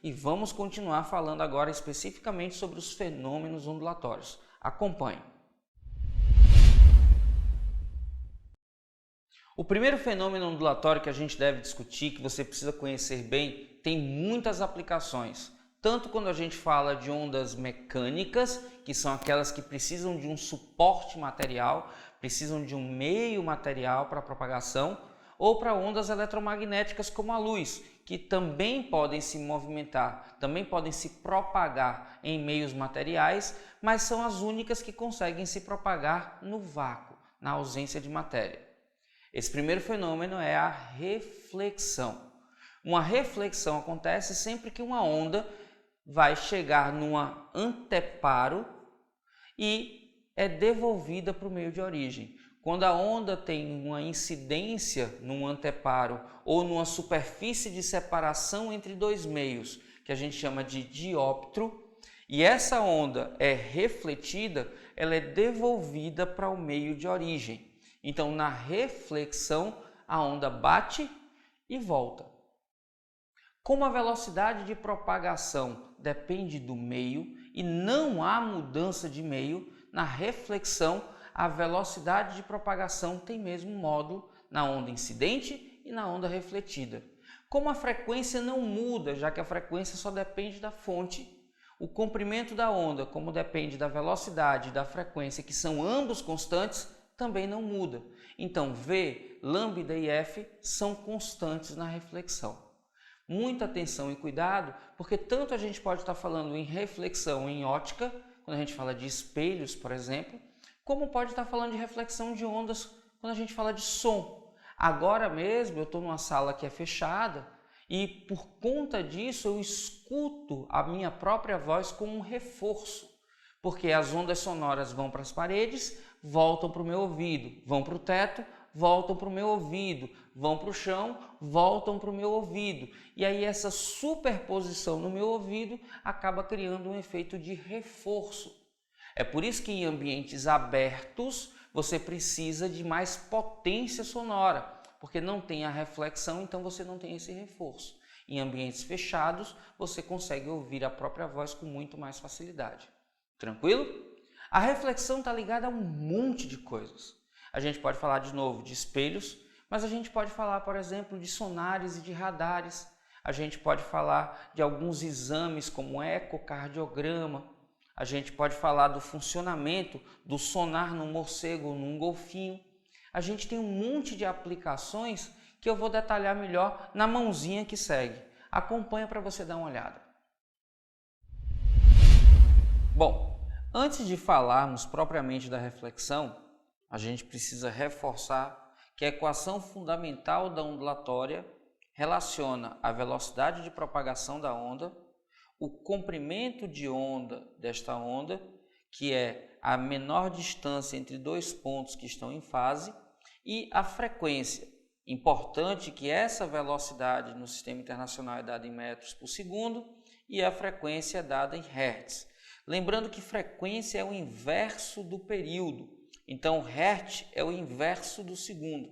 E vamos continuar falando agora especificamente sobre os fenômenos ondulatórios. Acompanhe. O primeiro fenômeno ondulatório que a gente deve discutir, que você precisa conhecer bem, tem muitas aplicações. Tanto quando a gente fala de ondas mecânicas, que são aquelas que precisam de um suporte material, precisam de um meio material para propagação, ou para ondas eletromagnéticas como a luz, que também podem se movimentar, também podem se propagar em meios materiais, mas são as únicas que conseguem se propagar no vácuo, na ausência de matéria. Esse primeiro fenômeno é a reflexão. Uma reflexão acontece sempre que uma onda vai chegar numa anteparo e é devolvida para o meio de origem. Quando a onda tem uma incidência num anteparo ou numa superfície de separação entre dois meios, que a gente chama de dióptro, e essa onda é refletida, ela é devolvida para o meio de origem. Então, na reflexão, a onda bate e volta. Como a velocidade de propagação depende do meio e não há mudança de meio, na reflexão, a velocidade de propagação tem mesmo módulo na onda incidente e na onda refletida. Como a frequência não muda, já que a frequência só depende da fonte, o comprimento da onda, como depende da velocidade e da frequência, que são ambos constantes, também não muda. Então, V, lambda e F são constantes na reflexão. Muita atenção e cuidado, porque tanto a gente pode estar falando em reflexão em ótica, quando a gente fala de espelhos, por exemplo, como pode estar falando de reflexão de ondas quando a gente fala de som. Agora mesmo eu estou numa sala que é fechada e por conta disso eu escuto a minha própria voz como um reforço, porque as ondas sonoras vão para as paredes, voltam para o meu ouvido, vão para o teto, voltam para o meu ouvido, vão para o chão, voltam para o meu ouvido. E aí essa superposição no meu ouvido acaba criando um efeito de reforço. É por isso que em ambientes abertos você precisa de mais potência sonora, porque não tem a reflexão, então você não tem esse reforço. Em ambientes fechados você consegue ouvir a própria voz com muito mais facilidade. Tranquilo? A reflexão está ligada a um monte de coisas. A gente pode falar de novo de espelhos, mas a gente pode falar, por exemplo, de sonares e de radares. A gente pode falar de alguns exames como ecocardiograma. A gente pode falar do funcionamento do sonar num morcego ou num golfinho. A gente tem um monte de aplicações que eu vou detalhar melhor na mãozinha que segue. Acompanha para você dar uma olhada. Bom, antes de falarmos propriamente da reflexão, a gente precisa reforçar que a equação fundamental da ondulatória relaciona a velocidade de propagação da onda, o comprimento de onda desta onda, que é a menor distância entre dois pontos que estão em fase, e a frequência. Importante que essa velocidade no Sistema Internacional é dada em metros por segundo e a frequência é dada em hertz. Lembrando que frequência é o inverso do período, então hertz é o inverso do segundo.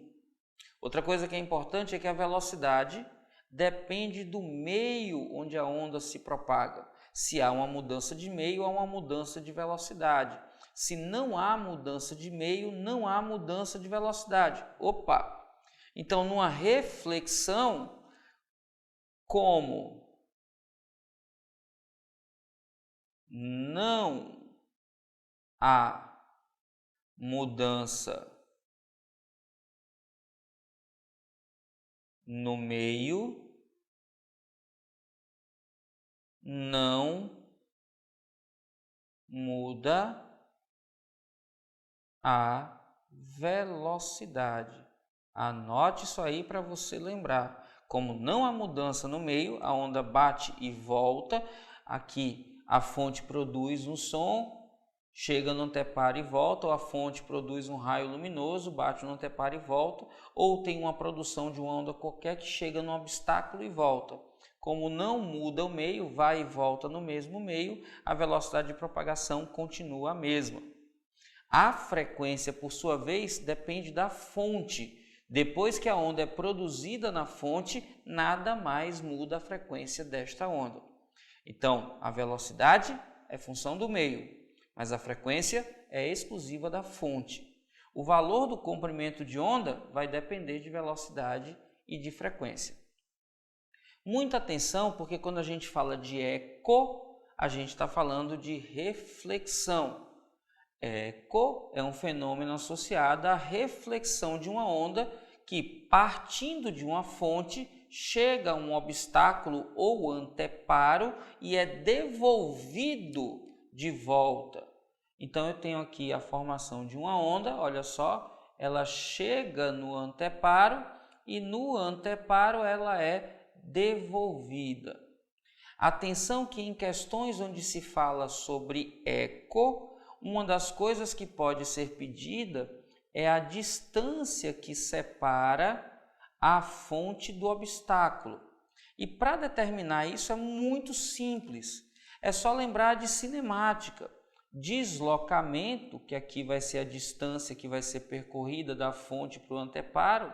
Outra coisa que é importante é que a velocidade depende do meio onde a onda se propaga. Se há uma mudança de meio, há uma mudança de velocidade. Se não há mudança de meio, não há mudança de velocidade. Opa! Então, numa reflexão, como não há mudança no meio, não muda a velocidade. Anote isso aí para você lembrar. Como não há mudança no meio, a onda bate e volta. Aqui a fonte produz um som, chega no anteparo e volta, ou a fonte produz um raio luminoso, bate no anteparo e volta, ou tem uma produção de uma onda qualquer que chega no obstáculo e volta. Como não muda o meio, vai e volta no mesmo meio, a velocidade de propagação continua a mesma. A frequência, por sua vez, depende da fonte. Depois que a onda é produzida na fonte, nada mais muda a frequência desta onda. Então, a velocidade é função do meio, mas a frequência é exclusiva da fonte. O valor do comprimento de onda vai depender de velocidade e de frequência. Muita atenção, porque quando a gente fala de eco, a gente está falando de reflexão. Eco é um fenômeno associado à reflexão de uma onda que, partindo de uma fonte, chega a um obstáculo ou anteparo e é devolvido de volta. Então, eu tenho aqui a formação de uma onda, olha só, ela chega no anteparo e no anteparo ela é devolvida. Atenção que em questões onde se fala sobre eco, uma das coisas que pode ser pedida é a distância que separa a fonte do obstáculo. E para determinar isso é muito simples, é só lembrar de cinemática. Deslocamento, que aqui vai ser a distância que vai ser percorrida da fonte para o anteparo,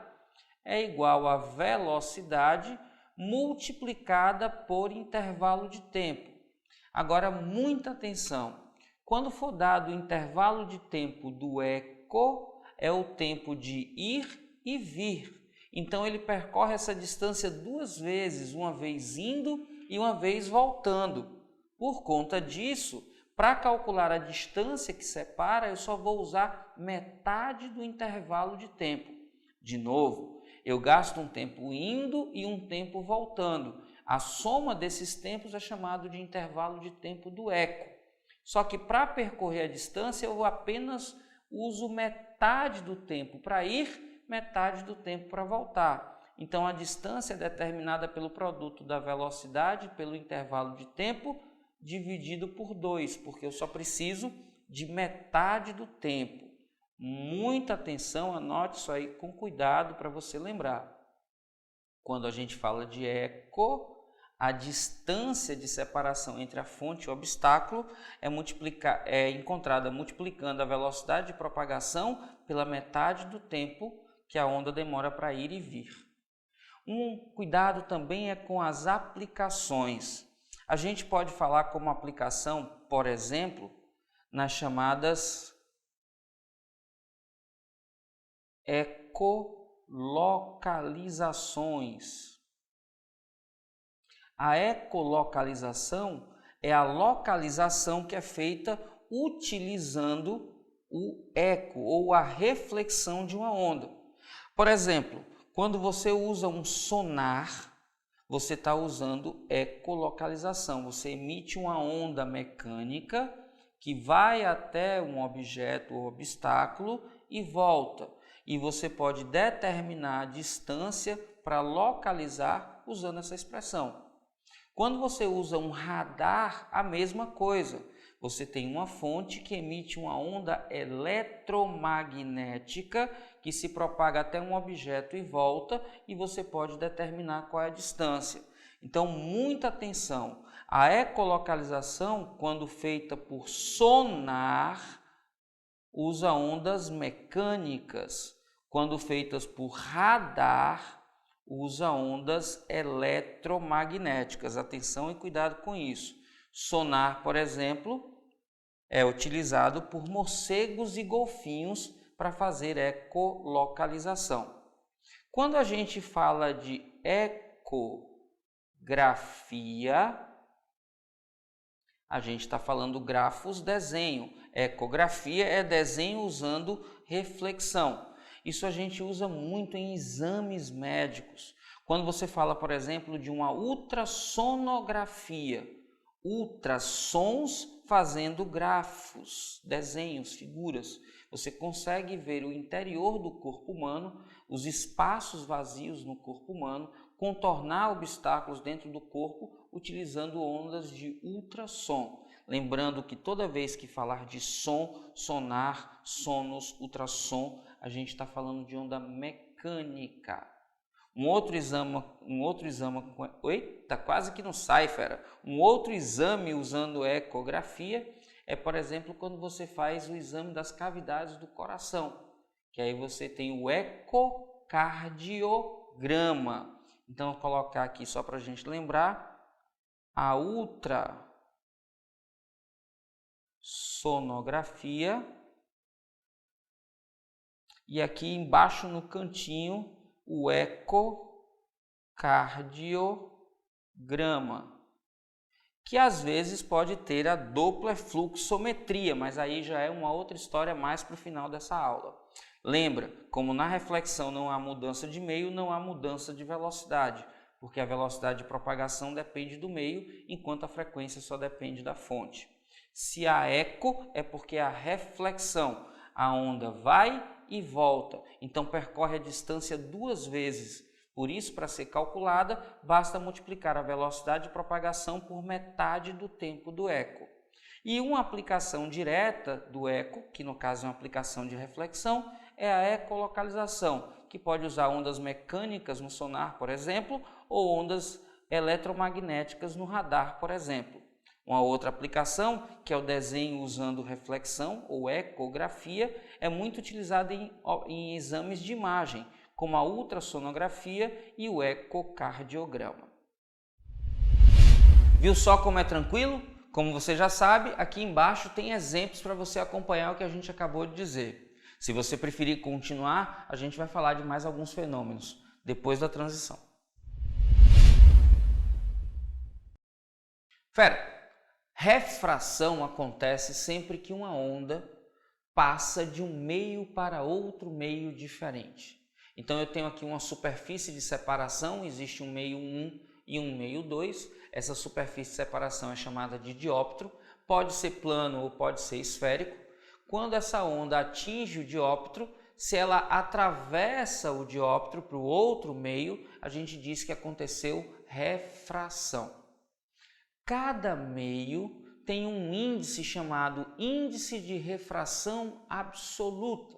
é igual a velocidade multiplicada por intervalo de tempo. Agora, muita atenção, quando for dado o intervalo de tempo do eco, é o tempo de ir e vir. Então, ele percorre essa distância duas vezes, uma vez indo e uma vez voltando. Por conta disso, para calcular a distância que separa, eu só vou usar metade do intervalo de tempo. De novo, eu gasto um tempo indo e um tempo voltando. A soma desses tempos é chamado de intervalo de tempo do eco. Só que para percorrer a distância, eu apenas uso metade do tempo para ir, metade do tempo para voltar. Então, a distância é determinada pelo produto da velocidade pelo intervalo de tempo dividido por 2, porque eu só preciso de metade do tempo. Muita atenção, anote isso aí com cuidado para você lembrar. Quando a gente fala de eco, a distância de separação entre a fonte e o obstáculo é encontrada multiplicando a velocidade de propagação pela metade do tempo que a onda demora para ir e vir. Um cuidado também é com as aplicações. A gente pode falar como aplicação, por exemplo, nas chamadas ecolocalizações. A ecolocalização é a localização que é feita utilizando o eco ou a reflexão de uma onda. Por exemplo, quando você usa um sonar, você está usando ecolocalização. Você emite uma onda mecânica que vai até um objeto ou obstáculo e volta. E você pode determinar a distância para localizar usando essa expressão. Quando você usa um radar, a mesma coisa. Você tem uma fonte que emite uma onda eletromagnética que se propaga até um objeto e volta, e você pode determinar qual é a distância. Então, muita atenção. A ecolocalização, quando feita por sonar, usa ondas mecânicas. Quando feitas por radar, usa ondas eletromagnéticas. Atenção e cuidado com isso. Sonar, por exemplo, é utilizado por morcegos e golfinhos para fazer ecolocalização. Quando a gente fala de ecografia, a gente está falando grafos, desenho. Ecografia é desenho usando reflexão. Isso a gente usa muito em exames médicos. Quando você fala, por exemplo, de uma ultrassonografia, ultrassons fazendo grafos, desenhos, figuras. Você consegue ver o interior do corpo humano, os espaços vazios no corpo humano, contornar obstáculos dentro do corpo utilizando ondas de ultrassom. Lembrando que toda vez que falar de som, sonar, sonos, ultrassom, a gente está falando de onda mecânica. Um outro exame, tá quase que não sai, fera. Um outro exame usando ecografia é, por exemplo, quando você faz o exame das cavidades do coração, que aí você tem o ecocardiograma. Então, vou colocar aqui só para a gente lembrar. a ultrassonografia e aqui embaixo no cantinho o ecocardiograma, que às vezes pode ter a dopplerfluxometria, mas aí já é uma outra história mais para o final dessa aula. Lembra, como na reflexão não há mudança de meio, não há mudança de velocidade, porque a velocidade de propagação depende do meio, enquanto a frequência só depende da fonte. Se há eco, é porque há reflexão, a onda vai e volta, então percorre a distância 2 vezes. Por isso, para ser calculada, basta multiplicar a velocidade de propagação por metade do tempo do eco. E uma aplicação direta do eco, que no caso é uma aplicação de reflexão, é a ecolocalização, que pode usar ondas mecânicas no sonar, por exemplo, ou ondas eletromagnéticas no radar, por exemplo. Uma outra aplicação, que é o desenho usando reflexão ou ecografia, é muito utilizada em exames de imagem, como a ultrassonografia e o ecocardiograma. Viu só como é tranquilo? Como você já sabe, aqui embaixo tem exemplos para você acompanhar o que a gente acabou de dizer. Se você preferir continuar, a gente vai falar de mais alguns fenômenos depois da transição. Refração acontece sempre que uma onda passa de um meio para outro meio diferente. Então eu tenho aqui uma superfície de separação, existe um meio 1 e um meio 2. Essa superfície de separação é chamada de dióptro, pode ser plano ou pode ser esférico. Quando essa onda atinge o dióptro, se ela atravessa o dióptro para o outro meio, a gente diz que aconteceu refração. Cada meio tem um índice chamado índice de refração absoluta,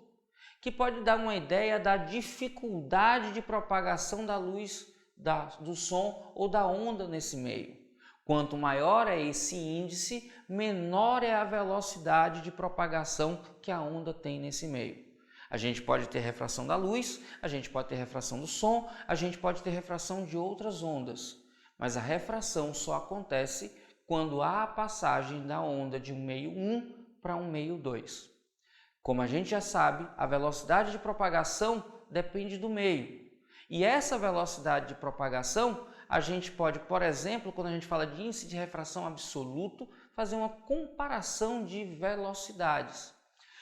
que pode dar uma ideia da dificuldade de propagação da luz, do som ou da onda nesse meio. Quanto maior é esse índice, menor é a velocidade de propagação que a onda tem nesse meio. A gente pode ter refração da luz, a gente pode ter refração do som, a gente pode ter refração de outras ondas, mas a refração só acontece quando há a passagem da onda de um meio 1 para um meio 2. Como a gente já sabe, a velocidade de propagação depende do meio. E essa velocidade de propagação, a gente pode, por exemplo, quando a gente fala de índice de refração absoluto, fazer uma comparação de velocidades.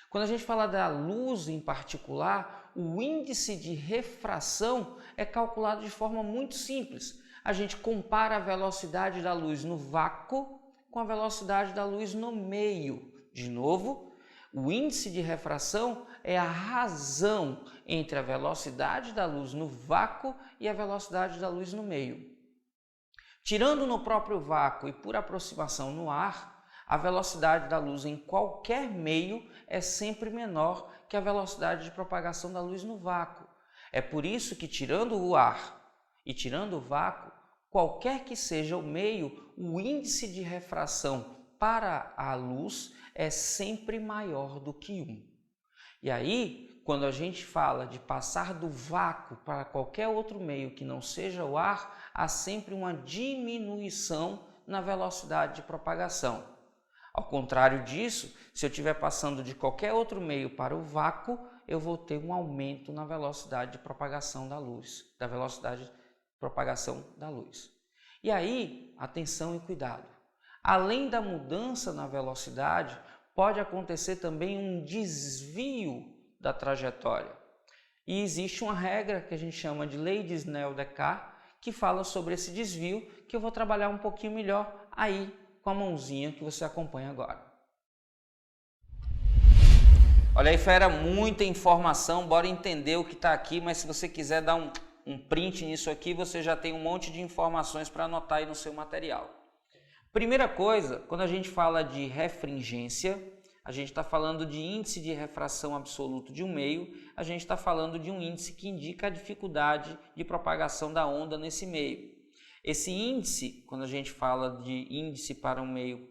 Quando a gente fala da luz em particular, o índice de refração é calculado de forma muito simples. A gente compara a velocidade da luz no vácuo com a velocidade da luz no meio. De novo, o índice de refração é a razão entre a velocidade da luz no vácuo e a velocidade da luz no meio. Tirando no próprio vácuo e por aproximação no ar, a velocidade da luz em qualquer meio é sempre menor que a velocidade de propagação da luz no vácuo. É por isso que, tirando o ar e tirando o vácuo, qualquer que seja o meio, o índice de refração para a luz é sempre maior do que 1. E aí, quando a gente fala de passar do vácuo para qualquer outro meio que não seja o ar, há sempre uma diminuição na velocidade de propagação. Ao contrário disso, se eu estiver passando de qualquer outro meio para o vácuo, eu vou ter um aumento na velocidade de propagação da luz, da velocidade de propagação da luz. E aí, atenção e cuidado. Além da mudança na velocidade, pode acontecer também um desvio da trajetória. E existe uma regra que a gente chama de Lei de Snell-Descartes, que fala sobre esse desvio, que eu vou trabalhar um pouquinho melhor aí com a mãozinha que você acompanha agora. Olha aí, fera, muita informação, bora entender o que está aqui, mas se você quiser dar um print nisso aqui, você já tem um monte de informações para anotar aí no seu material. Primeira coisa, quando a gente fala de refringência, a gente está falando de índice de refração absoluto de um meio, a gente está falando de um índice que indica a dificuldade de propagação da onda nesse meio. Esse índice, quando a gente fala de índice para um meio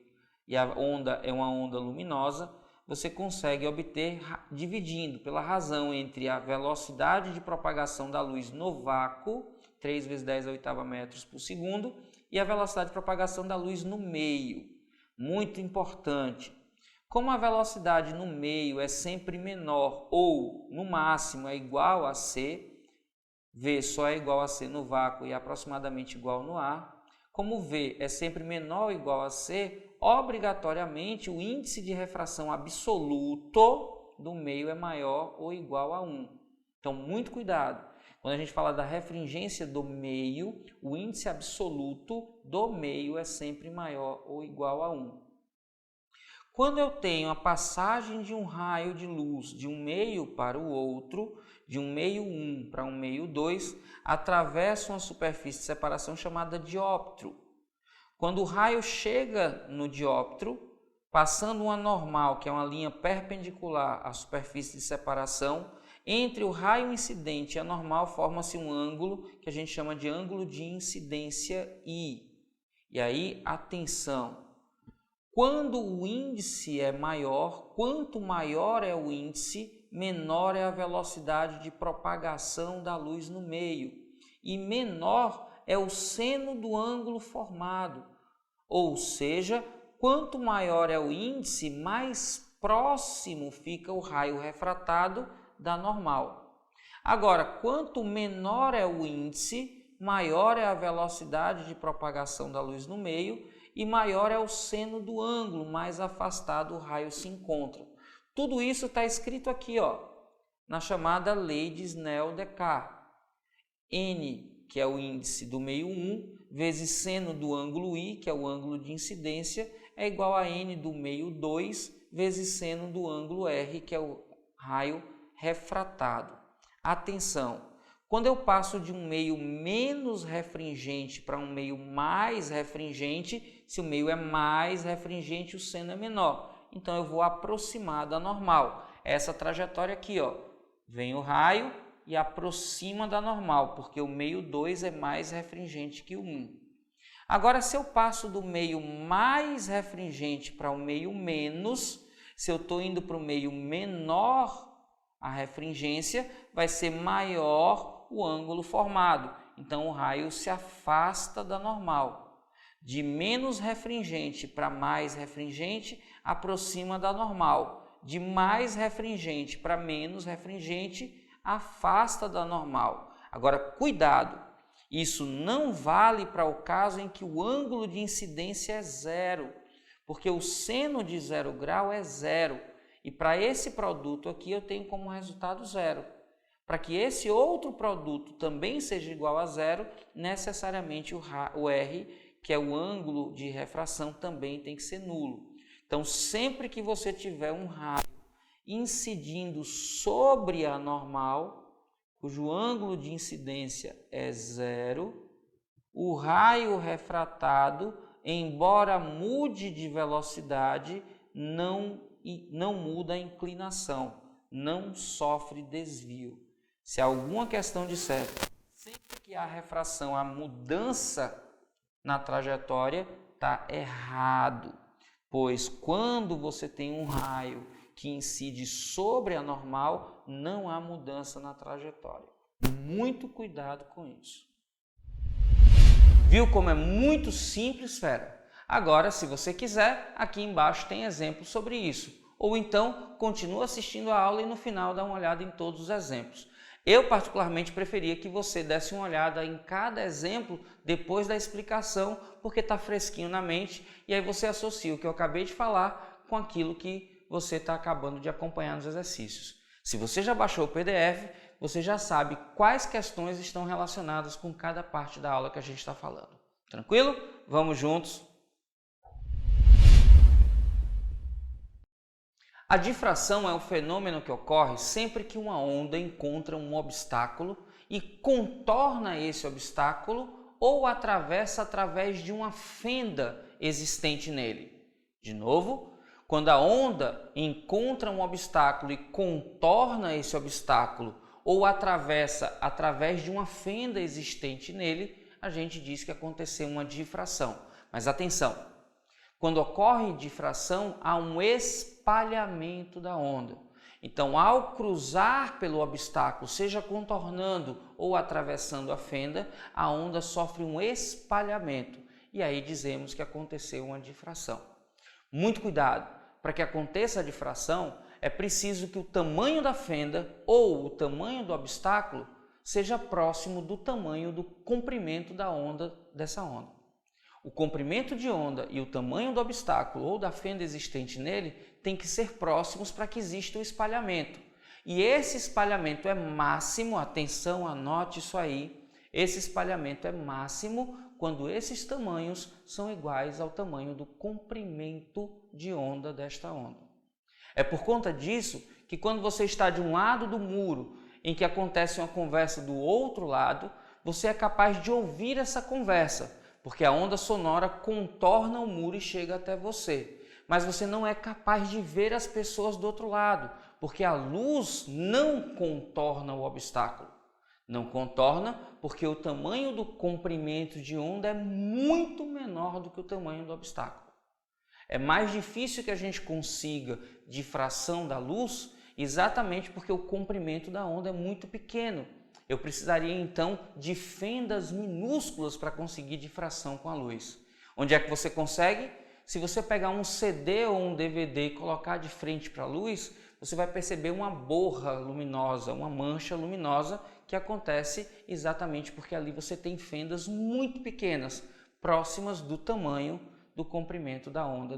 e a onda é uma onda luminosa, você consegue obter dividindo pela razão entre a velocidade de propagação da luz no vácuo, 3 × 10⁸ metros por segundo, e a velocidade de propagação da luz no meio. Muito importante. Como a velocidade no meio é sempre menor ou, no máximo, é igual a c, V só é igual a c no vácuo e aproximadamente igual no ar, como V é sempre menor ou igual a c, obrigatoriamente o índice de refração absoluto do meio é maior ou igual a 1. Então, muito cuidado. Quando a gente fala da refringência do meio, o índice absoluto do meio é sempre maior ou igual a 1. Quando eu tenho a passagem de um raio de luz de um meio para o outro, de um meio 1 para um meio 2, atravessa uma superfície de separação chamada dióptro. Quando o raio chega no dióptro, passando uma normal, que é uma linha perpendicular à superfície de separação, entre o raio incidente e a normal forma-se um ângulo que a gente chama de ângulo de incidência I. E aí, atenção, quando o índice é maior, quanto maior é o índice, menor é a velocidade de propagação da luz no meio e menor é o seno do ângulo formado. Ou seja, quanto maior é o índice, mais próximo fica o raio refratado da normal. Agora, quanto menor é o índice, maior é a velocidade de propagação da luz no meio e maior é o seno do ângulo, mais afastado o raio se encontra. Tudo isso está escrito aqui, na chamada lei de Snell-Descartes. N, que é o índice do meio 1, vezes seno do ângulo I, que é o ângulo de incidência, é igual a N do meio 2, vezes seno do ângulo R, que é o raio refratado. Atenção! Quando eu passo de um meio menos refringente para um meio mais refringente, se o meio é mais refringente, o seno é menor. Então, eu vou aproximar da normal. Essa trajetória aqui, vem o raio e aproxima da normal, porque o meio 2 é mais refringente que o 1. Agora, se eu passo do meio mais refringente para o meio menos, se eu estou indo para o meio menor, a refringência vai ser maior o ângulo formado. Então, o raio se afasta da normal. De menos refringente para mais refringente, aproxima da normal. De mais refringente para menos refringente, afasta da normal. Agora, cuidado! Isso não vale para o caso em que o ângulo de incidência é zero, porque o seno de 0 grau é zero. E para esse produto aqui eu tenho como resultado zero. Para que esse outro produto também seja igual a zero, necessariamente o R, que é o ângulo de refração, também tem que ser nulo. Então, sempre que você tiver um raio incidindo sobre a normal, cujo ângulo de incidência é zero, o raio refratado, embora mude de velocidade, não muda a inclinação, não sofre desvio. Se alguma questão disser, sempre que há refração, há mudança na trajetória, está errado. Pois quando você tem um raio que incide sobre a normal, não há mudança na trajetória. Muito cuidado com isso. Viu como é muito simples, fera? Agora, se você quiser, aqui embaixo tem exemplos sobre isso. Ou então, continua assistindo a aula e no final dá uma olhada em todos os exemplos. Eu particularmente preferia que você desse uma olhada em cada exemplo depois da explicação, porque está fresquinho na mente e aí você associa o que eu acabei de falar com aquilo que você está acabando de acompanhar nos exercícios. Se você já baixou o PDF, você já sabe quais questões estão relacionadas com cada parte da aula que a gente está falando. Tranquilo? Vamos juntos! A difração é um fenômeno que ocorre sempre que uma onda encontra um obstáculo e contorna esse obstáculo ou atravessa através de uma fenda existente nele. De novo, quando a onda encontra um obstáculo e contorna esse obstáculo ou atravessa através de uma fenda existente nele, a gente diz que aconteceu uma difração. Mas atenção, quando ocorre difração, há um espalhamento da onda. Então, ao cruzar pelo obstáculo, seja contornando ou atravessando a fenda, a onda sofre um espalhamento. e aí dizemos que aconteceu uma difração. Muito cuidado, para que aconteça a difração, é preciso que o tamanho da fenda ou o tamanho do obstáculo seja próximo do tamanho do comprimento da onda dessa onda. O comprimento de onda e o tamanho do obstáculo ou da fenda existente nele tem que ser próximos para que exista o espalhamento. E esse espalhamento é máximo, atenção, anote isso aí, esse espalhamento é máximo quando esses tamanhos são iguais ao tamanho do comprimento de onda desta onda. É por conta disso que quando você está de um lado do muro em que acontece uma conversa do outro lado, você é capaz de ouvir essa conversa, porque a onda sonora contorna o muro e chega até você. Mas você não é capaz de ver as pessoas do outro lado, porque a luz não contorna o obstáculo. Não contorna porque o tamanho do comprimento de onda é muito menor do que o tamanho do obstáculo. É mais difícil que a gente consiga difração da luz exatamente porque o comprimento da onda é muito pequeno. Eu precisaria então de fendas minúsculas para conseguir difração com a luz. Onde é que você consegue? Se você pegar um CD ou um DVD e colocar de frente para a luz, você vai perceber uma borra luminosa, uma mancha luminosa que acontece exatamente porque ali você tem fendas muito pequenas, próximas do tamanho do comprimento da onda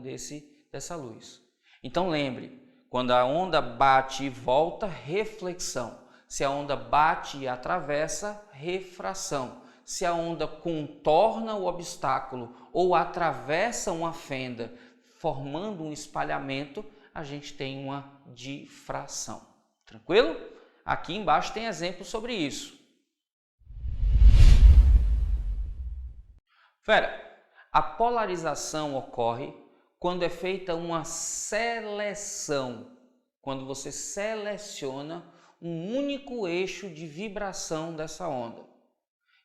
dessa luz. Então lembre, quando a onda bate e volta, reflexão. Se a onda bate e atravessa, refração. Se a onda contorna o obstáculo ou atravessa uma fenda, formando um espalhamento, a gente tem uma difração. Tranquilo? Aqui embaixo tem exemplo sobre isso. Fera, a polarização ocorre quando é feita uma seleção, quando você seleciona um único eixo de vibração dessa onda.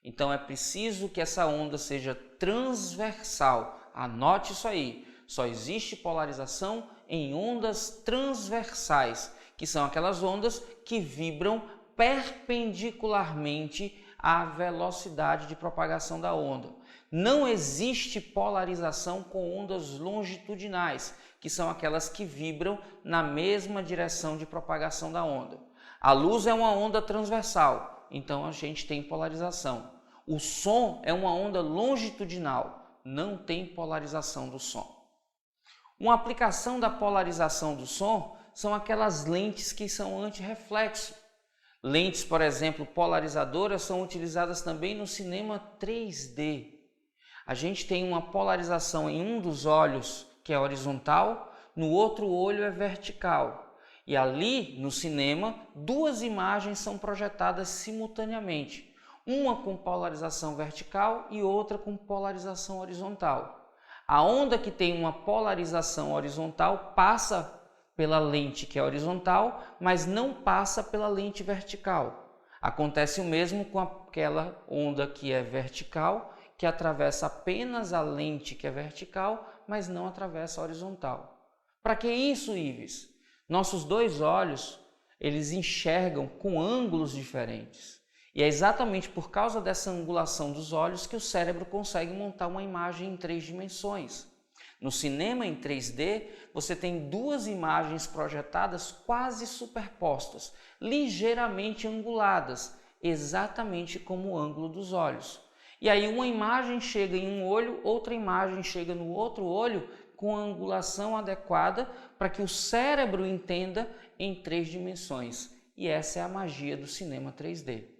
Então é preciso que essa onda seja transversal. Anote isso aí. Só existe polarização em ondas transversais, que são aquelas ondas que vibram perpendicularmente à velocidade de propagação da onda. Não existe polarização com ondas longitudinais, que são aquelas que vibram na mesma direção de propagação da onda. A luz é uma onda transversal, então a gente tem polarização. O som é uma onda longitudinal, não tem polarização do som. Uma aplicação da polarização do som são aquelas lentes que são antirreflexo. Lentes, por exemplo, polarizadoras são utilizadas também no cinema 3D. A gente tem uma polarização em um dos olhos que é horizontal, no outro olho é vertical. E ali, no cinema, duas imagens são projetadas simultaneamente. Uma com polarização vertical e outra com polarização horizontal. A onda que tem uma polarização horizontal passa pela lente que é horizontal, mas não passa pela lente vertical. Acontece o mesmo com aquela onda que é vertical, que atravessa apenas a lente que é vertical, mas não atravessa a horizontal. Para que isso, Ives? Nossos dois olhos, eles enxergam com ângulos diferentes. E é exatamente por causa dessa angulação dos olhos que o cérebro consegue montar uma imagem em 3 dimensões. No cinema em 3D, você tem duas imagens projetadas quase superpostas, ligeiramente anguladas, exatamente como o ângulo dos olhos. E aí uma imagem chega em um olho, outra imagem chega no outro olho, com a angulação adequada para que o cérebro entenda em 3 dimensões. E essa é a magia do cinema 3D.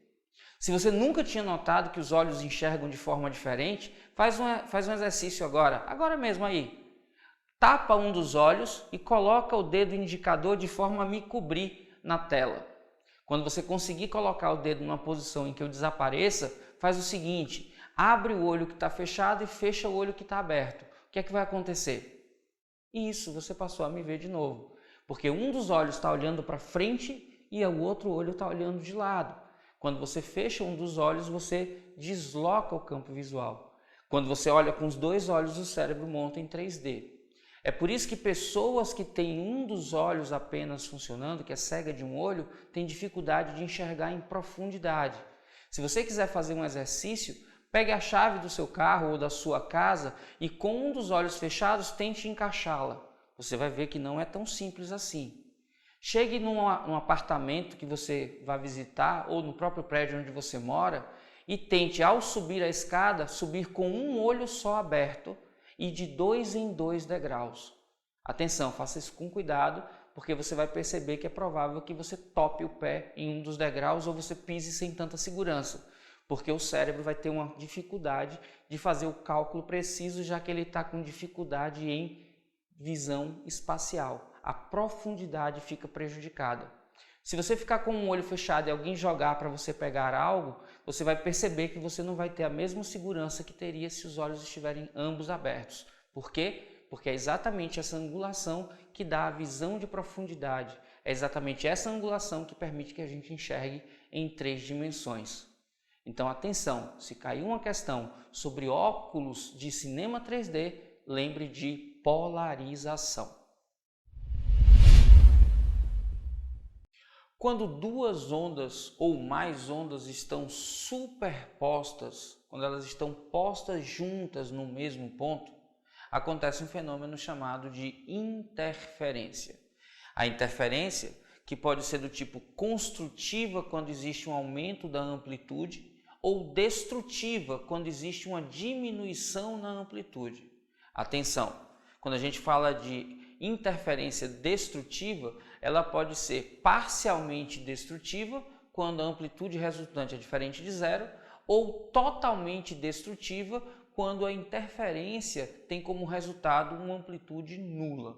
Se você nunca tinha notado que os olhos enxergam de forma diferente, faz um exercício agora mesmo aí. Tapa um dos olhos e coloca o dedo indicador de forma a me cobrir na tela. Quando você conseguir colocar o dedo numa posição em que eu desapareça, faz o seguinte, abre o olho que está fechado e fecha o olho que está aberto. O que é que vai acontecer? Isso, você passou a me ver de novo. Porque um dos olhos está olhando para frente e o outro olho está olhando de lado. Quando você fecha um dos olhos, você desloca o campo visual. Quando você olha com os dois olhos, o cérebro monta em 3D. É por isso que pessoas que têm um dos olhos apenas funcionando, que é cega de um olho, têm dificuldade de enxergar em profundidade. Se você quiser fazer um exercício, Pegue a chave do seu carro ou da sua casa e com um dos olhos fechados tente encaixá-la. Você vai ver que não é tão simples assim. Chegue num apartamento que você vai visitar ou no próprio prédio onde você mora e tente, ao subir a escada, subir com um olho só aberto e de 2 em 2 degraus. Atenção, faça isso com cuidado, porque você vai perceber que é provável que você tope o pé em um dos degraus ou você pise sem tanta segurança, porque o cérebro vai ter uma dificuldade de fazer o cálculo preciso, já que ele está com dificuldade em visão espacial. A profundidade fica prejudicada. Se você ficar com um olho fechado e alguém jogar para você pegar algo, você vai perceber que você não vai ter a mesma segurança que teria se os olhos estiverem ambos abertos. Por quê? Porque é exatamente essa angulação que dá a visão de profundidade. É exatamente essa angulação que permite que a gente enxergue em 3 dimensões. Então, atenção, se cair uma questão sobre óculos de cinema 3D, lembre de polarização. Quando 2 ondas ou mais ondas estão superpostas, quando elas estão postas juntas no mesmo ponto, acontece um fenômeno chamado de interferência. A interferência, que pode ser do tipo construtiva quando existe um aumento da amplitude, ou destrutiva quando existe uma diminuição na amplitude. Atenção, quando a gente fala de interferência destrutiva, ela pode ser parcialmente destrutiva quando a amplitude resultante é diferente de zero, ou totalmente destrutiva quando a interferência tem como resultado uma amplitude nula.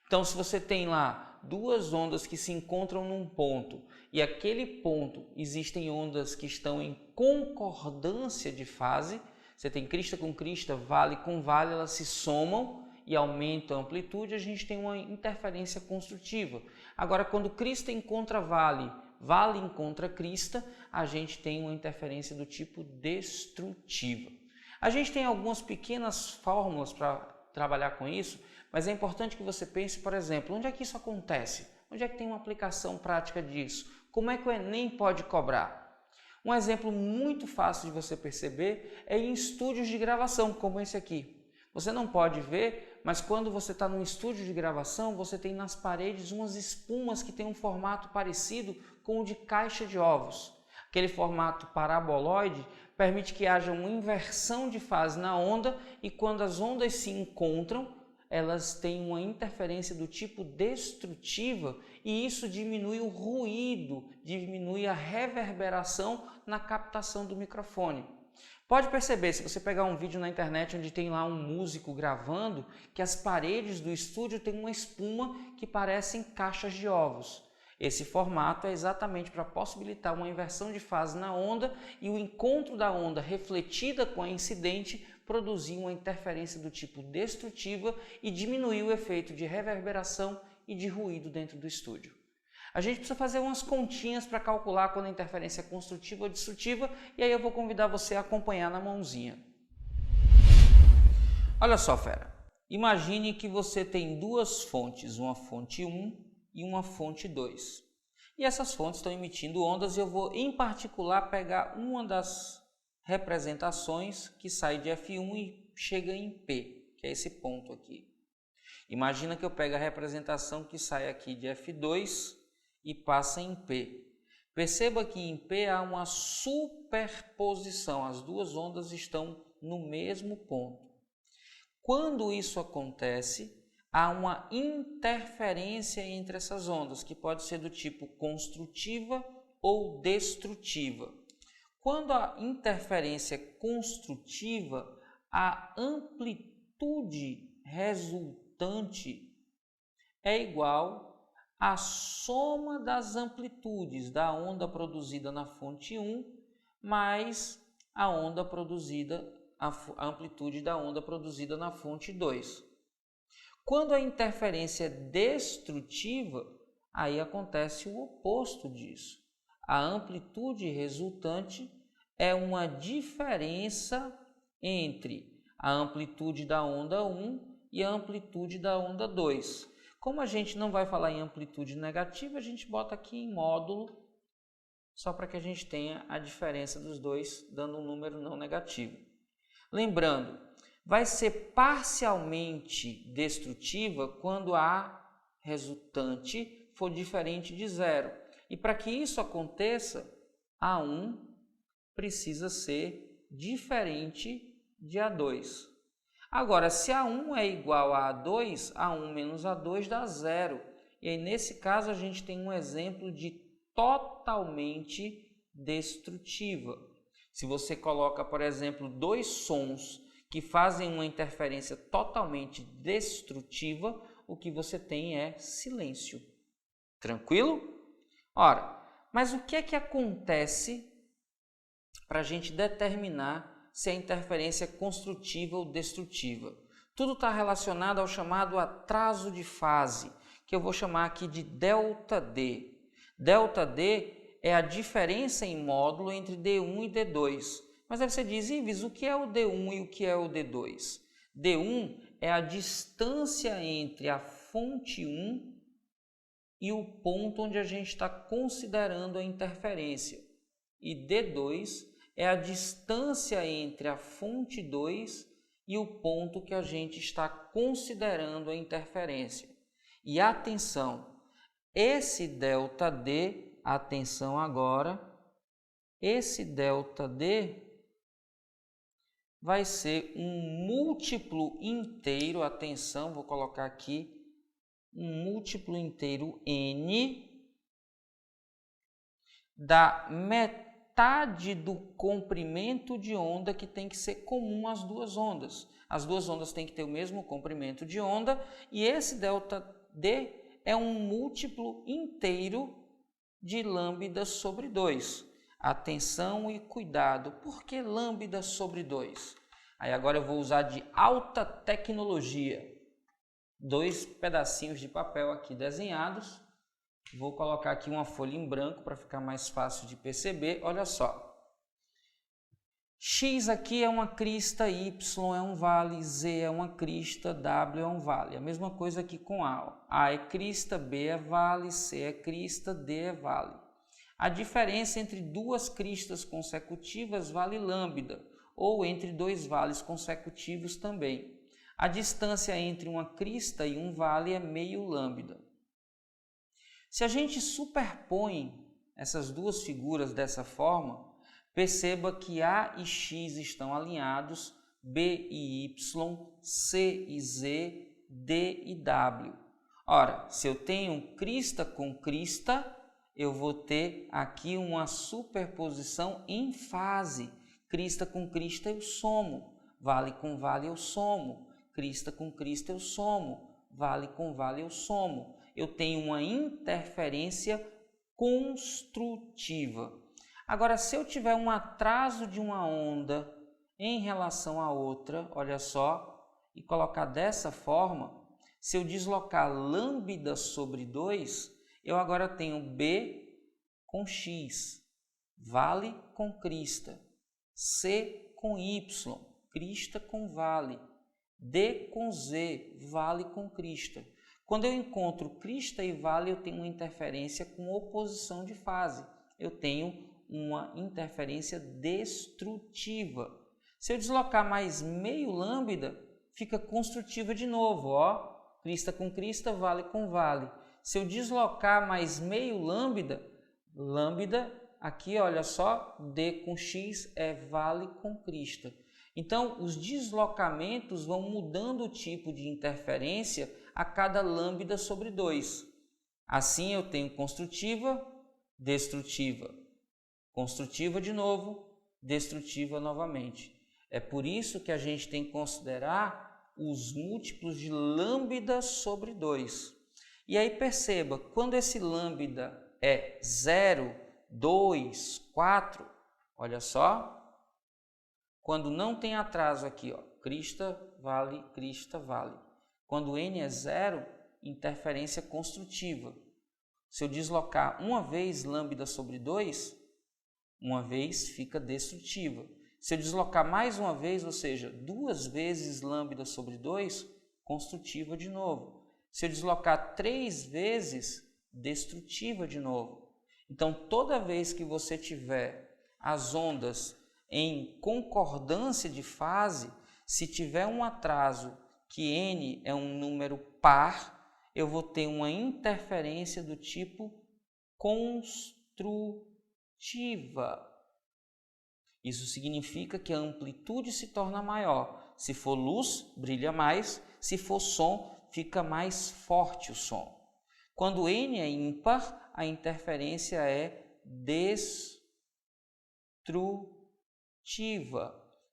Então, se você tem lá 2 ondas que se encontram num ponto e aquele ponto existem ondas que estão em concordância de fase, você tem crista com crista, vale com vale, elas se somam e aumentam a amplitude, a gente tem uma interferência construtiva. Agora, quando crista encontra vale, vale encontra crista, a gente tem uma interferência do tipo destrutiva. A gente tem algumas pequenas fórmulas para trabalhar com isso, mas é importante que você pense, por exemplo, onde é que isso acontece? Onde é que tem uma aplicação prática disso? Como é que o Enem pode cobrar? Um exemplo muito fácil de você perceber é em estúdios de gravação, como esse aqui. Você não pode ver, mas quando você está num estúdio de gravação, você tem nas paredes umas espumas que têm um formato parecido com o de caixa de ovos. Aquele formato paraboloide permite que haja uma inversão de fase na onda e quando as ondas se encontram, elas têm uma interferência do tipo destrutiva e isso diminui o ruído, diminui a reverberação na captação do microfone. Pode perceber, se você pegar um vídeo na internet onde tem lá um músico gravando, que as paredes do estúdio têm uma espuma que parecem caixas de ovos. Esse formato é exatamente para possibilitar uma inversão de fase na onda e o encontro da onda refletida com a incidente produzir uma interferência do tipo destrutiva e diminuir o efeito de reverberação e de ruído dentro do estúdio. A gente precisa fazer umas continhas para calcular quando a interferência é construtiva ou destrutiva e aí eu vou convidar você a acompanhar na mãozinha. Olha só, fera. Imagine que você tem 2 fontes, uma fonte 1 e uma fonte 2. E essas fontes estão emitindo ondas e eu vou, em particular, pegar uma das representações que sai de F1 e chega em P, que é esse ponto aqui. Imagina que eu pego a representação que sai aqui de F2 e passa em P. Perceba que em P há uma superposição, as 2 ondas estão no mesmo ponto. Quando isso acontece, há uma interferência entre essas ondas, que pode ser do tipo construtiva ou destrutiva. Quando a interferência é construtiva, a amplitude resultante é igual à soma das amplitudes da onda produzida na fonte 1 mais a amplitude da onda produzida na fonte 2. Quando a interferência é destrutiva, aí acontece o oposto disso. A amplitude resultante é uma diferença entre a amplitude da onda 1 e a amplitude da onda 2. Como a gente não vai falar em amplitude negativa, a gente bota aqui em módulo só para que a gente tenha a diferença dos dois, dando um número não negativo. Lembrando, vai ser parcialmente destrutiva quando a resultante for diferente de zero. E para que isso aconteça, A1 precisa ser diferente de A2. Agora, se A1 é igual a A2, A1 menos A2 dá zero. E aí, nesse caso, a gente tem um exemplo de totalmente destrutiva. Se você coloca, por exemplo, dois sons que fazem uma interferência totalmente destrutiva, o que você tem é silêncio. Tranquilo? Ora, mas o que é que acontece para a gente determinar se a interferência é construtiva ou destrutiva? Tudo está relacionado ao chamado atraso de fase, que eu vou chamar aqui de ΔD. ΔD é a diferença em módulo entre D1 e D2. Mas aí você diz, Ives, o que é o D1 e o que é o D2? D1 é a distância entre a fonte 1 e o ponto onde a gente está considerando a interferência. E D2 é a distância entre a fonte 2 e o ponto que a gente está considerando a interferência. E atenção, esse ΔD, atenção agora, esse ΔD vai ser um múltiplo inteiro, atenção, vou colocar aqui, um múltiplo inteiro N da metade do comprimento de onda que tem que ser comum às duas ondas. As duas ondas têm que ter o mesmo comprimento de onda e esse ΔD é um múltiplo inteiro de lambda sobre 2. Atenção e cuidado. Por que lambda sobre 2? Aí agora eu vou usar de alta tecnologia. Dois pedacinhos de papel aqui desenhados. Vou colocar aqui uma folha em branco para ficar mais fácil de perceber. Olha só. X aqui é uma crista, Y é um vale, Z é uma crista, W é um vale. A mesma coisa aqui com A. A é crista, B é vale, C é crista, D é vale. A diferença entre duas cristas consecutivas vale lambda, ou entre dois vales consecutivos também. A distância entre uma crista e um vale é meio lambda. Se a gente superpõe essas duas figuras dessa forma, perceba que A e X estão alinhados, B e Y, C e Z, D e W. Ora, se eu tenho crista com crista, eu vou ter aqui uma superposição em fase. Crista com crista eu somo, vale com vale eu somo, crista com crista eu somo, vale com vale eu somo. Eu tenho uma interferência construtiva. Agora, se eu tiver um atraso de uma onda em relação à outra, olha só, e colocar dessa forma, se eu deslocar lambda sobre 2, eu agora tenho B com X, vale com crista, C com Y, crista com vale, D com Z, vale com crista. Quando eu encontro crista e vale, eu tenho uma interferência com oposição de fase. Eu tenho uma interferência destrutiva. Se eu deslocar mais meio lambda, fica construtiva de novo, ó. Crista com crista, vale com vale. Se eu deslocar mais meio lambda, aqui olha só, D com X é vale com crista. Então, os deslocamentos vão mudando o tipo de interferência a cada lambda sobre 2. Assim, eu tenho construtiva, destrutiva. Construtiva de novo, destrutiva novamente. É por isso que a gente tem que considerar os múltiplos de lambda sobre 2. E aí perceba, quando esse lambda é 0, 2, 4, olha só, quando não tem atraso aqui, ó, crista, vale. Quando n é 0, interferência construtiva. Se eu deslocar uma vez lambda sobre 2, uma vez fica destrutiva. Se eu deslocar mais uma vez, ou seja, duas vezes lambda sobre 2, construtiva de novo. Se eu deslocar 3 vezes, destrutiva de novo. Então, toda vez que você tiver as ondas em concordância de fase, se tiver um atraso que n é um número par, eu vou ter uma interferência do tipo construtiva. Isso significa que a amplitude se torna maior. Se for luz, brilha mais. Se for som, fica mais forte o som. Quando n é ímpar, a interferência é destrutiva.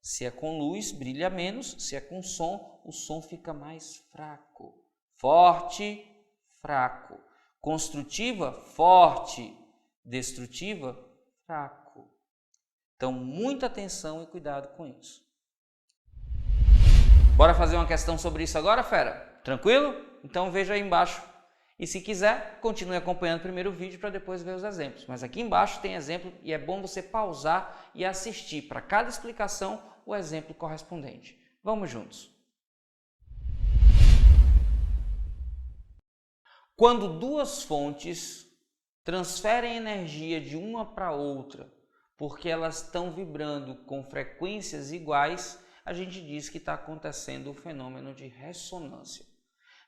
Se é com luz, brilha menos. Se é com som, o som fica mais fraco. Forte, fraco. Construtiva, forte. Destrutiva, fraco. Então, muita atenção e cuidado com isso. Bora fazer uma questão sobre isso agora, fera? Tranquilo? Então veja aí embaixo. E se quiser, continue acompanhando o primeiro vídeo para depois ver os exemplos. Mas aqui embaixo tem exemplo e é bom você pausar e assistir para cada explicação o exemplo correspondente. Vamos juntos. Quando duas fontes transferem energia de uma para outra, porque elas estão vibrando com frequências iguais, a gente diz que está acontecendo o fenômeno de ressonância.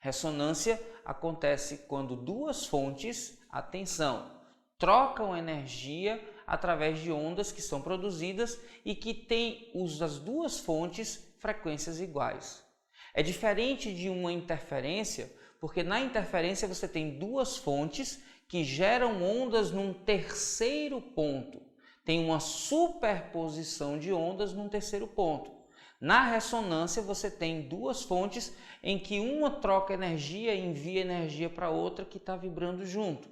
Ressonância acontece quando duas fontes, atenção, trocam energia através de ondas que são produzidas e que têm as duas fontes frequências iguais. É diferente de uma interferência, porque na interferência você tem duas fontes que geram ondas num terceiro ponto. Tem uma superposição de ondas num terceiro ponto. Na ressonância, você tem duas fontes em que uma troca energia e envia energia para outra que está vibrando junto.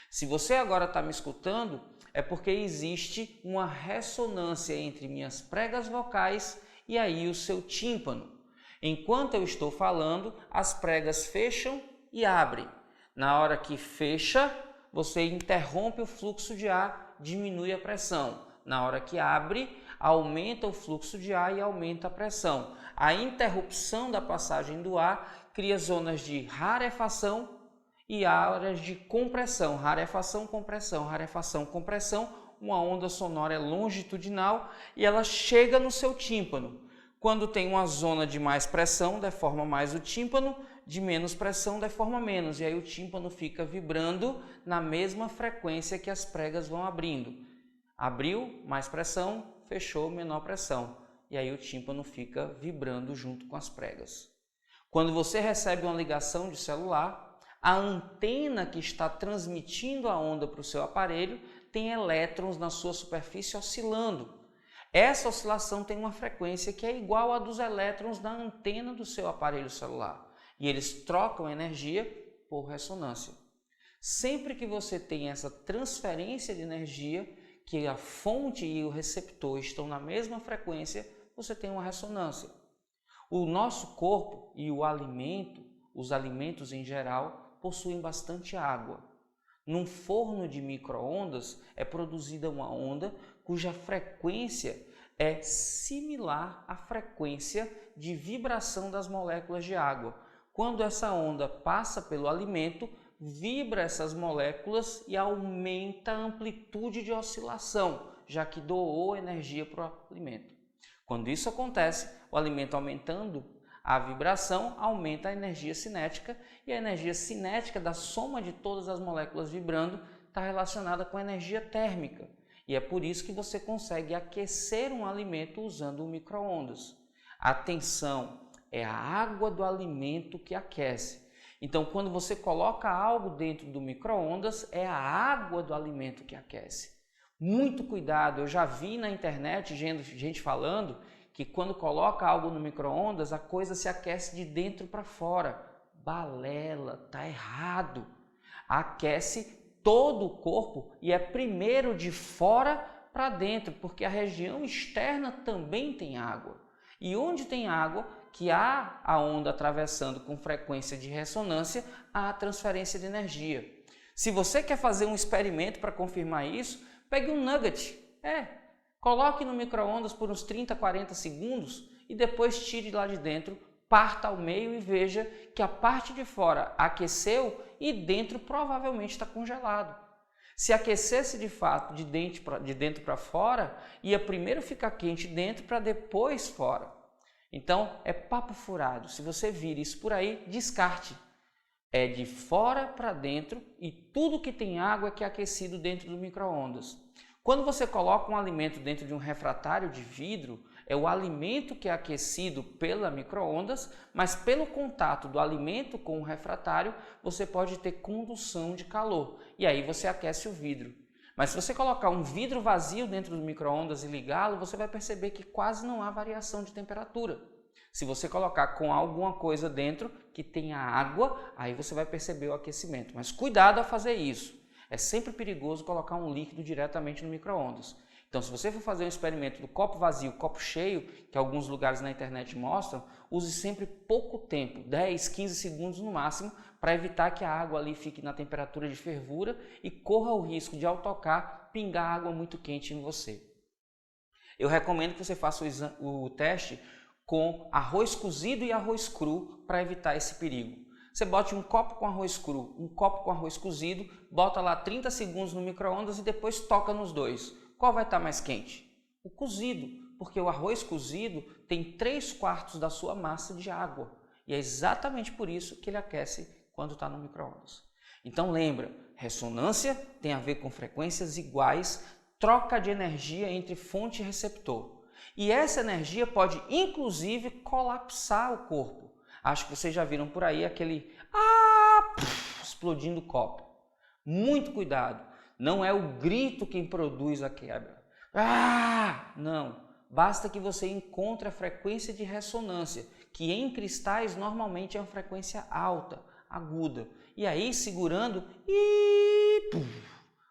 Se você agora está me escutando, é porque existe uma ressonância entre minhas pregas vocais e aí o seu tímpano. Enquanto eu estou falando, as pregas fecham e abrem. Na hora que fecha, você interrompe o fluxo de ar, diminui a pressão. Na hora que abre, aumenta o fluxo de ar e aumenta a pressão. A interrupção da passagem do ar cria zonas de rarefação e áreas de compressão. Rarefação, compressão, rarefação, compressão. Uma onda sonora é longitudinal e ela chega no seu tímpano. Quando tem uma zona de mais pressão, deforma mais o tímpano, de menos pressão, deforma menos. E aí o tímpano fica vibrando na mesma frequência que as pregas vão abrindo. Abriu, mais pressão, fechou, menor pressão. E aí o tímpano fica vibrando junto com as pregas. Quando você recebe uma ligação de celular, a antena que está transmitindo a onda para o seu aparelho tem elétrons na sua superfície oscilando. Essa oscilação tem uma frequência que é igual à dos elétrons na antena do seu aparelho celular. E eles trocam energia por ressonância. Sempre que você tem essa transferência de energia, que a fonte e o receptor estão na mesma frequência, você tem uma ressonância. O nosso corpo e o alimento, os alimentos em geral, possuem bastante água. Num forno de micro-ondas é produzida uma onda cuja frequência é similar à frequência de vibração das moléculas de água. Quando essa onda passa pelo alimento, vibra essas moléculas e aumenta a amplitude de oscilação, já que doou energia para o alimento. Quando isso acontece, o alimento aumentando a vibração, aumenta a energia cinética, e a energia cinética da soma de todas as moléculas vibrando está relacionada com a energia térmica. E é por isso que você consegue aquecer um alimento usando um micro-ondas. Atenção, é a água do alimento que aquece. Então, quando você coloca algo dentro do micro-ondas, é a água do alimento que aquece. Muito cuidado, eu já vi na internet gente falando que quando coloca algo no micro-ondas, a coisa se aquece de dentro para fora. Balela, tá errado. Aquece todo o corpo e é primeiro de fora para dentro, porque a região externa também tem água. E onde tem água, que há a onda atravessando com frequência de ressonância, há a transferência de energia. Se você quer fazer um experimento para confirmar isso, pegue um nugget, coloque no micro-ondas por uns 30, 40 segundos e depois tire lá de dentro, parta ao meio e veja que a parte de fora aqueceu e dentro provavelmente está congelado. Se aquecesse de fato de dentro para fora, ia primeiro ficar quente dentro para depois fora. Então, é papo furado. Se você vir isso por aí, descarte. É de fora para dentro e tudo que tem água é que é aquecido dentro do micro-ondas. Quando você coloca um alimento dentro de um refratário de vidro, é o alimento que é aquecido pela micro-ondas, mas pelo contato do alimento com o refratário, você pode ter condução de calor. E aí você aquece o vidro. Mas se você colocar um vidro vazio dentro do micro-ondas e ligá-lo, você vai perceber que quase não há variação de temperatura. Se você colocar com alguma coisa dentro que tenha água, aí você vai perceber o aquecimento. Mas cuidado ao fazer isso. É sempre perigoso colocar um líquido diretamente no micro-ondas. Então, se você for fazer um experimento do copo vazio, copo cheio, que alguns lugares na internet mostram, use sempre pouco tempo, 10, 15 segundos no máximo, para evitar que a água ali fique na temperatura de fervura e corra o risco de, ao tocar, pingar água muito quente em você. Eu recomendo que você faça o teste com arroz cozido e arroz cru para evitar esse perigo. Você bote um copo com arroz cru, um copo com arroz cozido, bota lá 30 segundos no micro-ondas e depois toca nos dois. Qual vai estar mais quente? O cozido, porque o arroz cozido tem 3/4 da sua massa de água. E é exatamente por isso que ele aquece quando está no micro-ondas. Então lembra, ressonância tem a ver com frequências iguais, troca de energia entre fonte e receptor. E essa energia pode inclusive colapsar o corpo. Acho que vocês já viram por aí aquele explodindo o copo. Muito cuidado. Não é o grito quem produz a quebra. Não. Basta que você encontre a frequência de ressonância, que em cristais normalmente é uma frequência alta, aguda. E aí, segurando,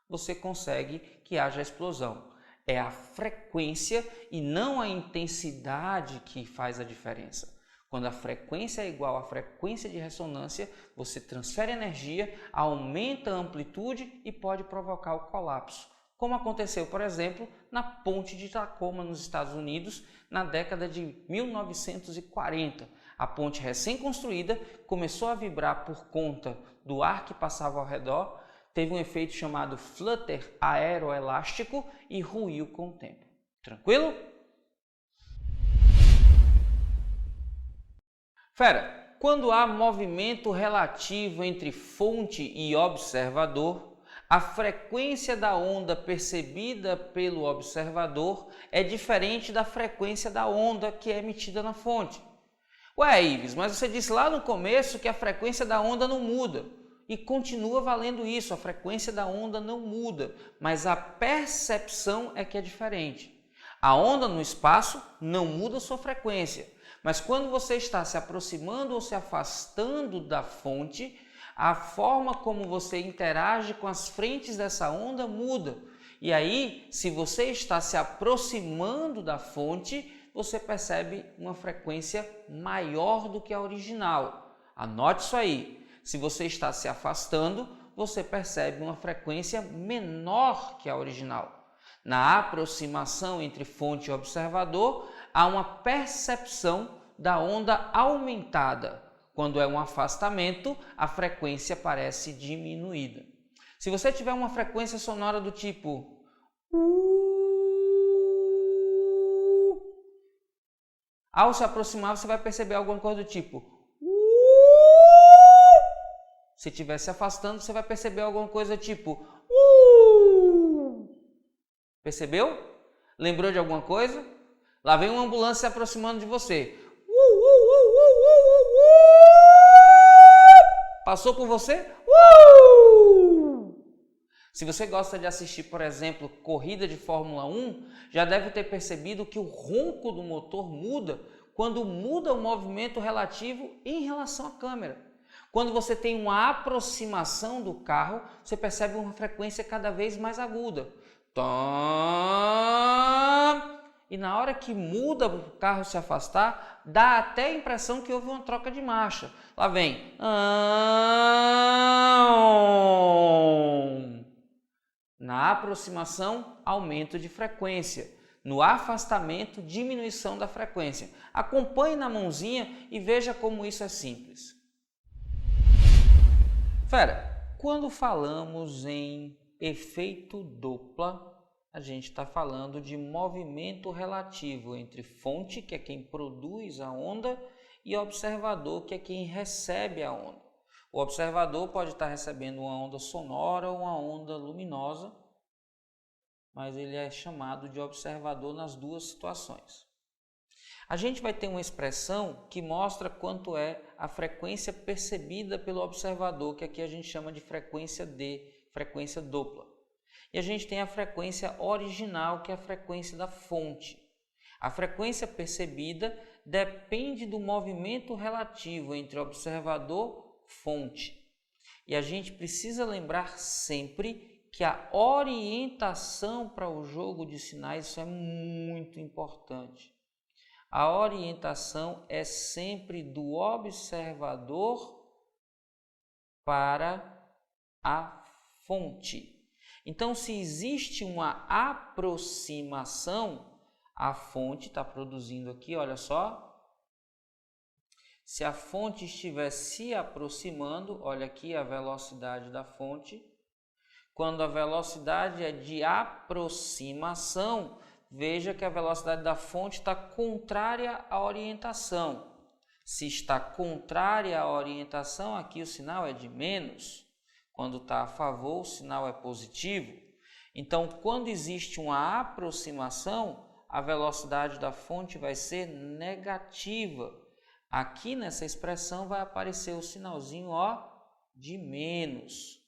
você consegue que haja explosão. É a frequência e não a intensidade que faz a diferença. Quando a frequência é igual à frequência de ressonância, você transfere energia, aumenta a amplitude e pode provocar o colapso. Como aconteceu, por exemplo, na ponte de Tacoma, nos Estados Unidos, na década de 1940. A ponte recém-construída começou a vibrar por conta do ar que passava ao redor, teve um efeito chamado flutter aeroelástico e ruiu com o tempo. Tranquilo? Fera, quando há movimento relativo entre fonte e observador, a frequência da onda percebida pelo observador é diferente da frequência da onda que é emitida na fonte. Ué, Ives, mas você disse lá no começo que a frequência da onda não muda. E continua valendo isso, a frequência da onda não muda, mas a percepção é que é diferente. A onda no espaço não muda sua frequência. Mas quando você está se aproximando ou se afastando da fonte, a forma como você interage com as frentes dessa onda muda. E aí, se você está se aproximando da fonte, você percebe uma frequência maior do que a original. Anote isso aí. Se você está se afastando, você percebe uma frequência menor que a original. Na aproximação entre fonte e observador, há uma percepção da onda aumentada. Quando é um afastamento, a frequência parece diminuída. Se você tiver uma frequência sonora do tipo ao se aproximar, você vai perceber alguma coisa do tipo se estiver se afastando, você vai perceber alguma coisa tipo Percebeu? Lembrou de alguma coisa? Lá vem uma ambulância se aproximando de você. Passou por você? Se você gosta de assistir, por exemplo, corrida de Fórmula 1, já deve ter percebido que o ronco do motor muda quando muda o movimento relativo em relação à câmera. Quando você tem uma aproximação do carro, você percebe uma frequência cada vez mais aguda. E na hora que muda o carro se afastar, dá até a impressão que houve uma troca de marcha. Lá vem. Na aproximação, aumento de frequência. No afastamento, diminuição da frequência. Acompanhe na mãozinha e veja como isso é simples. Fera, quando falamos em efeito Doppler, a gente está falando de movimento relativo entre fonte, que é quem produz a onda, e observador, que é quem recebe a onda. O observador pode estar recebendo uma onda sonora ou uma onda luminosa, mas ele é chamado de observador nas duas situações. A gente vai ter uma expressão que mostra quanto é a frequência percebida pelo observador, que aqui a gente chama de frequência D, frequência Doppler. E a gente tem a frequência original, que é a frequência da fonte. A frequência percebida depende do movimento relativo entre observador e fonte. E a gente precisa lembrar sempre que a orientação para o jogo de sinais, isso é muito importante. A orientação é sempre do observador para a fonte. Então, se existe uma aproximação, a fonte está produzindo aqui, olha só. Se a fonte estiver se aproximando, olha aqui a velocidade da fonte. Quando a velocidade é de aproximação, veja que a velocidade da fonte está contrária à orientação. Se está contrária à orientação, aqui o sinal é de menos. Quando está a favor, o sinal é positivo. Então, quando existe uma aproximação, a velocidade da fonte vai ser negativa. Aqui nessa expressão vai aparecer o sinalzinho de menos.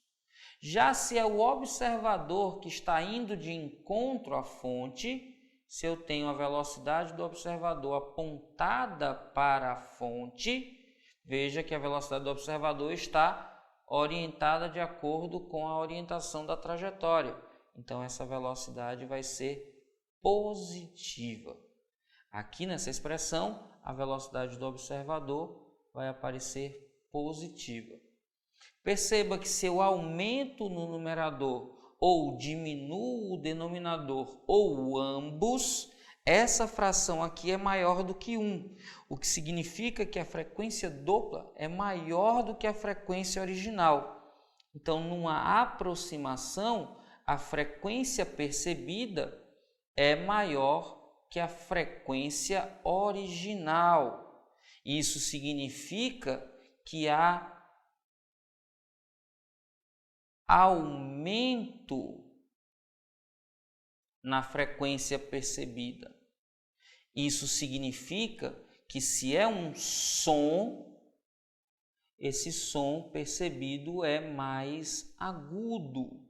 Já se é o observador que está indo de encontro à fonte, se eu tenho a velocidade do observador apontada para a fonte, veja que a velocidade do observador está orientada de acordo com a orientação da trajetória. Então, essa velocidade vai ser positiva. Aqui nessa expressão, a velocidade do observador vai aparecer positiva. Perceba que se eu aumento no numerador ou diminuo o denominador ou ambos, essa fração aqui é maior do que 1, o que significa que a frequência Doppler é maior do que a frequência original. Então, numa aproximação, a frequência percebida é maior que a frequência original. Isso significa que há aumento na frequência percebida. Isso significa que se é um som, esse som percebido é mais agudo.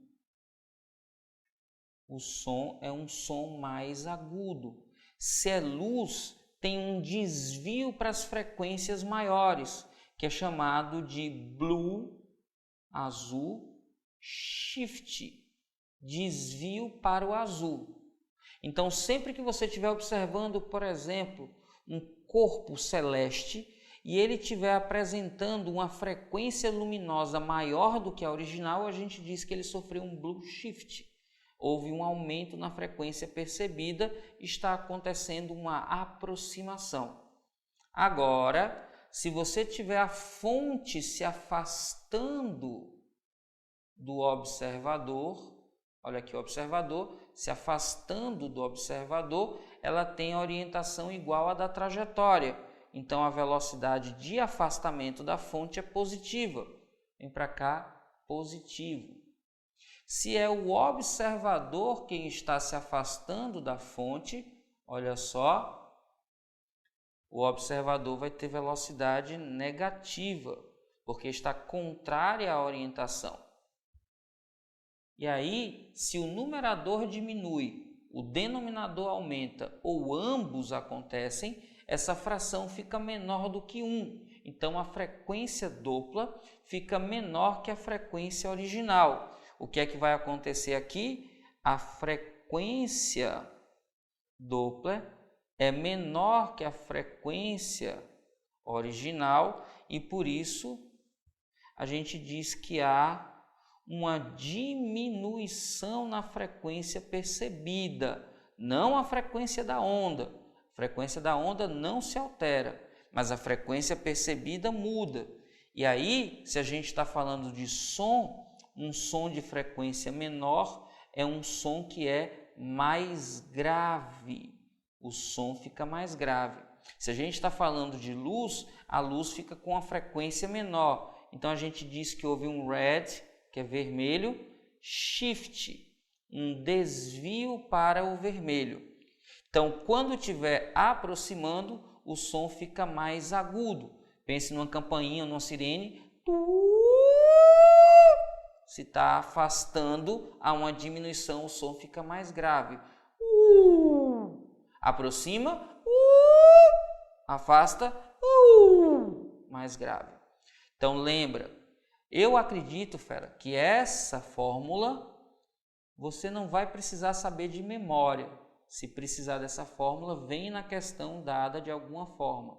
O som é um som mais agudo. Se é luz, tem um desvio para as frequências maiores, que é chamado de blue, azul, shift, desvio para o azul. Então, sempre que você estiver observando, por exemplo, um corpo celeste e ele estiver apresentando uma frequência luminosa maior do que a original, a gente diz que ele sofreu um blue shift. Houve um aumento na frequência percebida, está acontecendo uma aproximação. Agora, se você tiver a fonte se afastando do observador, olha aqui o observador, se afastando do observador, ela tem a orientação igual à da trajetória. Então, a velocidade de afastamento da fonte é positiva. Vem para cá, positivo. Se é o observador quem está se afastando da fonte, olha só, o observador vai ter velocidade negativa, porque está contrária à orientação. E aí, se o numerador diminui, o denominador aumenta ou ambos acontecem, essa fração fica menor do que 1. Então, a frequência Doppler fica menor que a frequência original. O que é que vai acontecer aqui? A frequência Doppler é menor que a frequência original e, por isso, a gente diz que há uma diminuição na frequência percebida, não a frequência da onda. A frequência da onda não se altera, mas a frequência percebida muda. E aí, se a gente está falando de som, um som de frequência menor é um som que é mais grave. O som fica mais grave. Se a gente está falando de luz, a luz fica com a frequência menor. Então a gente diz que houve um red, que é vermelho, shift, um desvio para o vermelho. Então, quando estiver aproximando, o som fica mais agudo. Pense numa campainha, numa sirene. Se está afastando, há uma diminuição, o som fica mais grave. Aproxima, afasta, mais grave. Então lembra, eu acredito, fera, que essa fórmula você não vai precisar saber de memória. Se precisar dessa fórmula, vem na questão dada de alguma forma.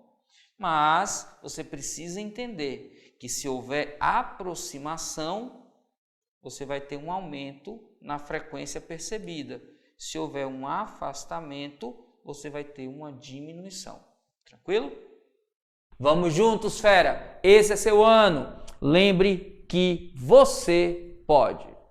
Mas você precisa entender que se houver aproximação, você vai ter um aumento na frequência percebida. Se houver um afastamento, você vai ter uma diminuição. Tranquilo? Vamos juntos, fera! Esse é seu ano. Lembre que você pode.